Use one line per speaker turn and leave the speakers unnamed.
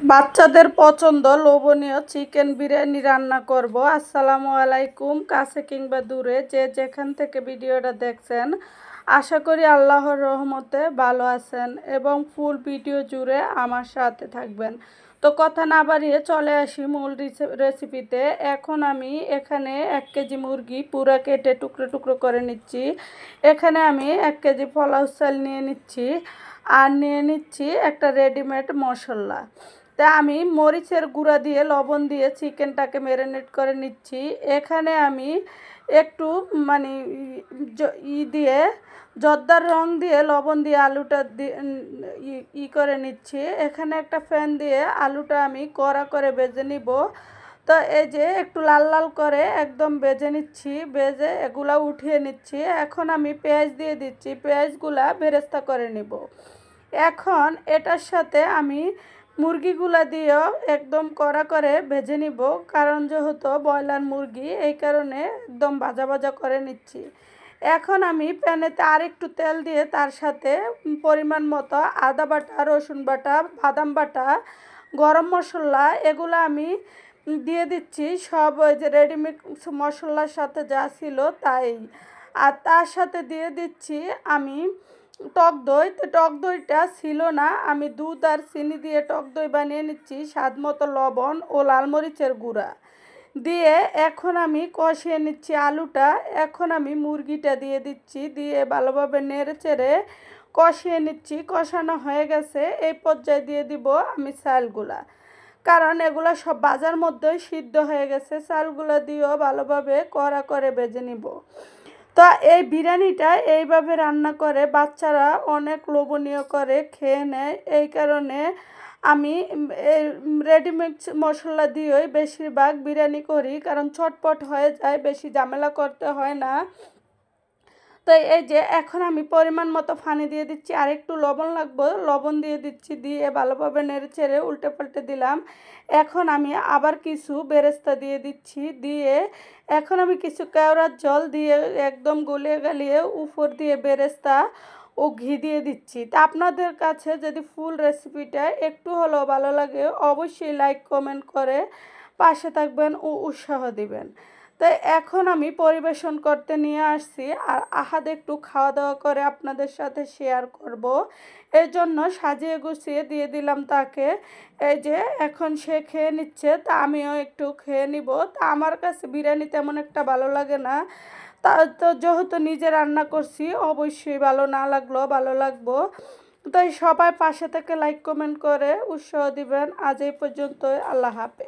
বাচ্চাদের পছন্দ লোভনীয় চিকেন বিরিয়ানি রান্না করব। আসসালামু আলাইকুম। কাছে কিংবা দূরে যে যেখান থেকে ভিডিওটা দেখছেন, আশা করি আল্লাহর রহমতে ভালো আছেন এবং ফুল ভিডিও জুড়ে আমার সাথে থাকবেন। তো কথা না বাড়িয়ে চলে আসি মূল রেসিপিতে। এখন আমি এখানে 1 কেজি মুরগি পুরো কেটে টুকরো টুকরো করে নিচ্ছি। এখানে আমি 1 কেজি পোলাও চাল নিয়ে নিচ্ছি আর নিয়ে নিচ্ছি একটা রেডিমেড মশলা। তা আমি মরিচের গুঁড়া দিয়ে লবণ দিয়ে চিকেনটাকে ম্যারিনেট করে নিচ্ছি। এখানে আমি একটু মানে দিয়ে জর্দার রং দিয়ে লবণ দিয়ে আলুটা করে নিচ্ছি। এখানে একটা ফ্যান দিয়ে আলুটা আমি কড়া করে ভেজে নিব। তো এই যে একটু লাল লাল করে একদম ভেজে নিচ্ছি, ভেজে এগুলা উঠিয়ে নিচ্ছি। এখন আমি পেঁয়াজ দিয়ে দিচ্ছি, পেঁয়াজগুলা বেরেস্তা করে নিব। এখন এটার সাথে আমি মুরগিগুলা দিয়েও একদম কড়া করে ভেজে নিব, কারণ যেহেতু ব্রয়লার মুরগি এই কারণে একদম ভাজা ভাজা করে নিচ্ছি। এখন আমি প্যানেতে আরেকটু তেল দিয়ে তার সাথে পরিমাণ মতো আদা বাটা, রসুন বাটা, বাদাম বাটা, গরম মশলা এগুলো আমি দিয়ে দিচ্ছি। সব ওই যে রেডিমেড মশলার সাথে যা ছিল তাই। আর তার সাথে দিয়ে দিচ্ছি আমি টক দই। তো টক দইটা ছিল না, আমি দুধ আর চিনি দিয়ে টক দই বানিয়ে নিচ্ছি। স্বাদ মতো লবণ ও লাল মরিচের গুঁড়া দিয়ে এখন আমি কষিয়ে নিচ্ছি আলুটা। এখন আমি মুরগিটা দিয়ে দিচ্ছি, দিয়ে ভালোভাবে নেড়ে চেড়ে কষিয়ে নিচ্ছি। কষানো হয়ে গেছে, এই পর্যায়ে দিয়ে দিব আমি চালগুলা, কারণ এগুলো সব বাজার মধ্যেই সিদ্ধ হয়ে গেছে। চালগুলো দিয়েও ভালোভাবে কড়া করে ভেজে নিব। তো এই বিরিয়ানিটা এইভাবে রান্না করে বাচ্চারা অনেক লোভনীয় করে খেয়ে নেয়। এই কারণে আমি এই রেডিমেড মশলা দিয়েই বেশিরভাগ বিরিয়ানি করি, কারণ চটপট হয়ে যায়, বেশি ঝামেলা করতে হয় না। তো এই যে এখন আমি পরিমাণ মতো পানি দিয়ে দিচ্ছি, আর একটু লবণ লাগবে, লবণ দিয়ে দিচ্ছি, দিয়ে ভালোভাবে নেড়ে চেড়ে উল্টে পাল্টে দিলাম। এখন আমি আবার কিছু বেরেস্তা দিয়ে দিচ্ছি, দিয়ে এখন আমি কিছু কেওড়ার জল দিয়ে একদম গলিয়ে গালিয়ে উপর দিয়ে বেরেস্তা ও ঘি দিয়ে দিচ্ছি। তা আপনাদের কাছে যদি ফুল রেসিপিটা একটু হলেও ভালো লাগে, অবশ্যই লাইক কমেন্ট করে পাশে থাকবেন ও উৎসাহ দিবেন। তাই এখন আমি পরিবেশন করতে নিয়ে আসছি, আর আহাদ একটু খাওয়া দাওয়া করে আপনাদের সাথে শেয়ার করব। এই জন্য সাজিয়ে গুছিয়ে দিয়ে দিলাম তাকে। এই যে এখন সে খেয়ে নিচ্ছে, তা আমিও একটু খেয়ে নিব। তা আমার কাছে বিরিয়ানি তেমন একটা ভালো লাগে না, তা তো যেহেতু নিজে রান্না করছি অবশ্যই ভালো না লাগলেও ভালো লাগবো। তাই সবাই পাশে থেকে লাইক কমেন্ট করে উৎসাহ দিবেন। আজ এই পর্যন্তই, আল্লাহ হাফেজ।